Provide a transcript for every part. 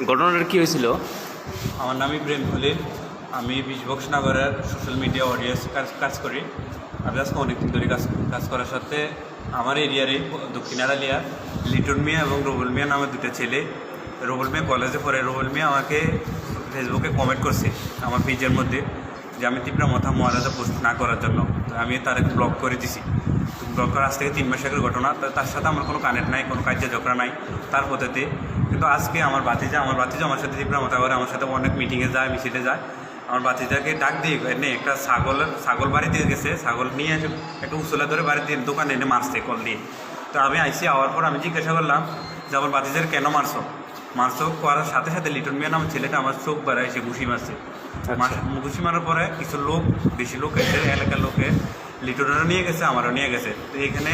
ঘটনাটা কি হয়েছিল? আমার নাম ইব্রাহিম খলিল। আমি বিশবক্সনগরের সোশ্যাল মিডিয়া অডিয়েন্স কাজ করি। আমি আজকে অনেকদিন ধরে কাজ করার সাথে আমার এরিয়ারই দক্ষিণ আড়ালিয়া লিটন মিয়া এবং রুবেল মিয়া নামে দুটো ছেলে। রুবেল মিয়া কলেজে পড়ে। রুবেল মিয়া আমাকে ফেসবুকে কমেন্ট করছে আমার পেজের মধ্যে যে আমি তীব্রা মাথা মহারাজা পোস্ট না করার জন্য। তো আমি তার ব্লক করে দিছি। তো ব্লক করার আজ থেকে 3 মাস আগের ঘটনা। তো তার সাথে আমার কোনো কানেক্ট নাই, কোনো কার্য ঝগড়া নাই তার পদ্ধতি। কিন্তু আজকে আমার ভাতিজা আমার সাথে তীব্রা মাথা করে, আমার সাথে অনেক মিটিংয়ে যায়, মিছিলে যায়। আমার ভাতিজাকে ডাক দিয়ে এনে একটা ছাগল বাড়ি দিয়ে গেছে, ছাগল নিয়ে এসে একটা উসলা ধরে বাড়ি দিয়ে দোকানে এনে মারছে কল দিয়ে। তো আমি আইসি আওয়ার পর আমি জিজ্ঞাসা করলাম যে আমার ভাতিজার কেন মারছো করার সাথে সাথে লিটন মিয়া নামের ছেলেটা আমার চোখ বাড়ায় এসে ঘুষি মারছে। ঘুষি মারার পরে কিছু লোক, বেশি লোক এসে এলাকার লোকে লিটনেরও নিয়ে গেছে, আমারও নিয়ে গেছে। তো এখানে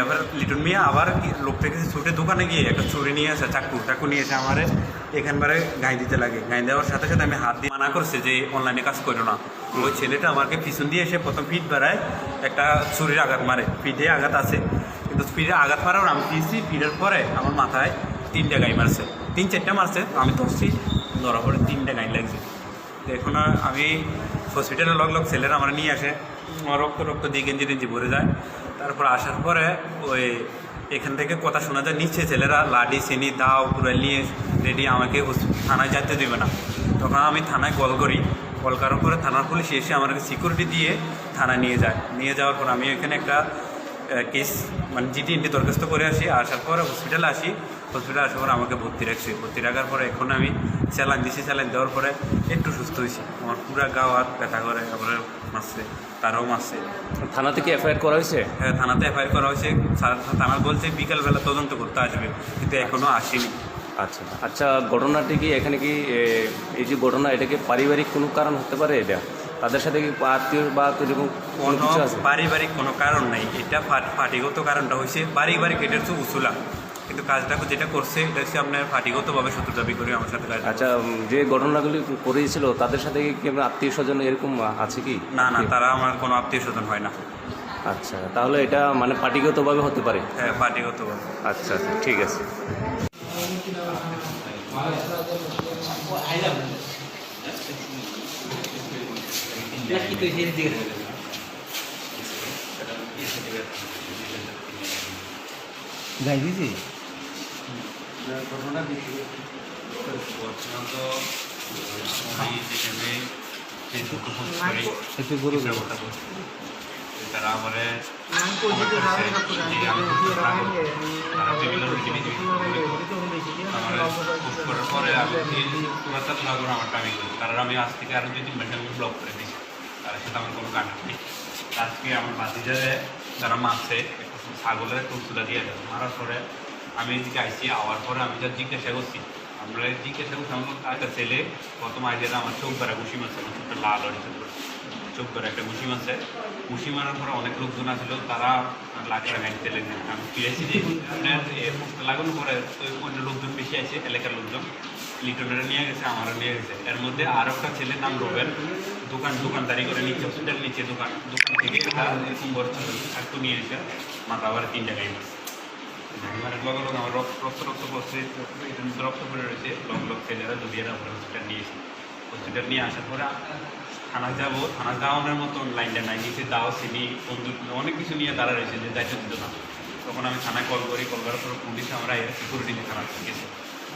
আবার লিটন মিয়া আবার লোকটাকে ছুটে দোকানে গিয়ে একটা ছুরি নিয়ে আসে, চাকু নিয়ে এসে আমার এখানবারে গাই দিতে লাগে। গাই দেওয়ার সাথে সাথে আমি হাত দিয়ে মানা করছে যে অনলাইনে কাজ করো না। ওই ছেলেটা আমাকে পিছন দিয়ে এসে প্রথম পিঠ বাড়ায় একটা ছুরির আঘাত মারে, পিঠে আঘাত আছে। কিন্তু পিঠে আঘাত মারার আমি পিছি, পিঠের পরে আমার মাথায় 3টা গাই মারছে, 3-4টা মারছে। আমি ধরছি, ধরা পরে 3টা গাই লাগছে। তো এখন আমি হসপিটালে লগ ছেলেরা আমার নিয়ে আসে, রক্ত দিয়ে গেঞ্জি ভরে যায়। তারপর আসার পরে ওই এখান থেকে কথা শোনা যায় নিচ্ছে ছেলেরা লাডি চিনি দাও পুরো নিয়ে রেডি, আমাকে থানায় যেতে দেবে না। তখন আমি থানায় কল করি। কল করার পরে থানার পুলিশ এসে আমাকে সিকিউরিটি দিয়ে থানায় নিয়ে যাওয়ার পর আমি এখানে একটা কেস জিটি দরখাস্ত করে আসার পরে হসপিটালে আসার পরে আমাকে ভর্তি রাখার পরে এখন আমি স্যালাইন দেওয়ার পরে একটু সুস্থ হয়েছি। আমার পুরা গাও আর ব্যথা করে, তারপরে মারছে, তারাও মারছে। থানা থেকে এফআইআর করা হয়েছে? হ্যাঁ, থানাতে এফআইআর করা হয়েছে। থানা বলছে বিকালবেলা তদন্ত করতে আসবে, কিন্তু এখনও আসেনি। আচ্ছা, ঘটনাটি কি এখানে কি এই যে ঘটনা, এটা কি পারিবারিক কোনো কারণ হতে পারে? এটা তাদের সাথে কি আত্মীয় বা কোনো কিছু আছে? পারিবারিক কোনো কারণ নাই। এটা পার্টিগত কারণটা হয়েছে পারিবারিক, এটা হচ্ছে উসুলা। কিন্তু কাজটা যেটা করছে এটা হচ্ছে আপনার পার্টিগতভাবে শত্রু দাবি করে আমার সাথে কাজ। আচ্ছা, যে ঘটনাগুলি করেছিল তাদের সাথে কি আত্মীয় স্বজন এরকম আছে কি? না, তারা আমার কোনো আত্মীয় স্বজন হয় না। আচ্ছা, তাহলে এটা মানে পার্টিগতভাবে হতে পারে? হ্যাঁ, পার্টিগতভাবে। আচ্ছা, ঠিক আছে। যাই দিছি ঘটনা তারা আমার করার পরে কারণ আমি আজ থেকে আরও 2-3 মাস আমি ব্লক করে দিই। তার সাথে আমার কোনো কানেক্ট নেই। আজকে আমার ভাতিজারে যারা মারছে ছাগলের টুকতুলা দিয়ে মারার পরে আমি এদিকে আইসি আওয়ার পরে আমি যা জিজ্ঞাসা করছি আমার একটা ছেলে প্রথম আইডিয়াটা আমার চোখ বেড়া ঘুষি মারছে, আমার চোখটা লাল হয়েছে, চোখ বেড়া একটা ঘুষি মারছে। ঘুষি মারার পরে অনেক লোকজন আসলো, তারা লাখের গাড়ি তেলে নেন। আমি ফিরেছি যে আপনার লাগানোর পরে অন্য লোকজন বেশি আছে, এলাকার লোকজন লিটনেরা নিয়ে গেছে, আমারও নিয়ে গেছে। এর মধ্যে আরও একটা ছেলের নাম রোবেল, দোকানদারি করে নিচে হসপিটাল নিচে দোকান থেকে এরকম বড় একটু নিয়ে এসে মাথা আবার 3টা গাড়ি মারছে। মারার লগে আমার রক্ত পড়ছে, রক্ত পড়ে রয়েছে। লগ ছেলেরা দুদিয়ারা আমরা হসপিটাল নিয়ে আসার পরে থানা যাওয়ানোর মতো লাইনটা নাই, নিচে দাও চিনি বন্ধু অনেক কিছু নিয়ে তারা রয়েছে যে দায়িত্ব দিত না। তখন আমি থানায় কল করার পর পুলিশ আমরা সিকিউরিটি নিয়ে থানা গেছে।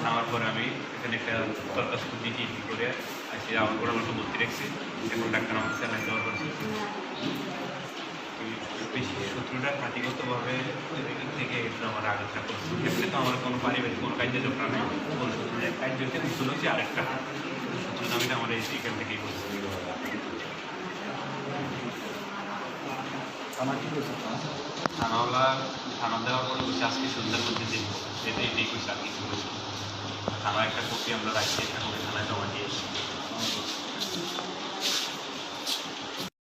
নামার পরে আমি এখানে একটা দরখাস্ত দিয়েছি করে আসি, আমার করে আমাকে ভর্তি রাখছি। এখন ডাক্তার আমার স্যালাইন দেওয়ার করছে। বেশি শত্রুটা পার্টিগতভাবে থেকে একটু আমার আঘাতটা করছে। এমনি তো আমার কোনো পারিবারিক কোনো কার্য ঝগড়া নেই, কোনো শত্রু কার্য হচ্ছে উসুল হচ্ছে আরেকটা শত্রু দামিটা আমার এখান থেকেই করছে। থানা দেওয়ার পরে বলছে আজকে সন্ধ্যার মধ্যে দেখবো, এটাই দেখুন আর কিছু বলছি। থানায় একটা কপি আমরা রাখছি, একটা কপি থানায় জমা দিয়েছি।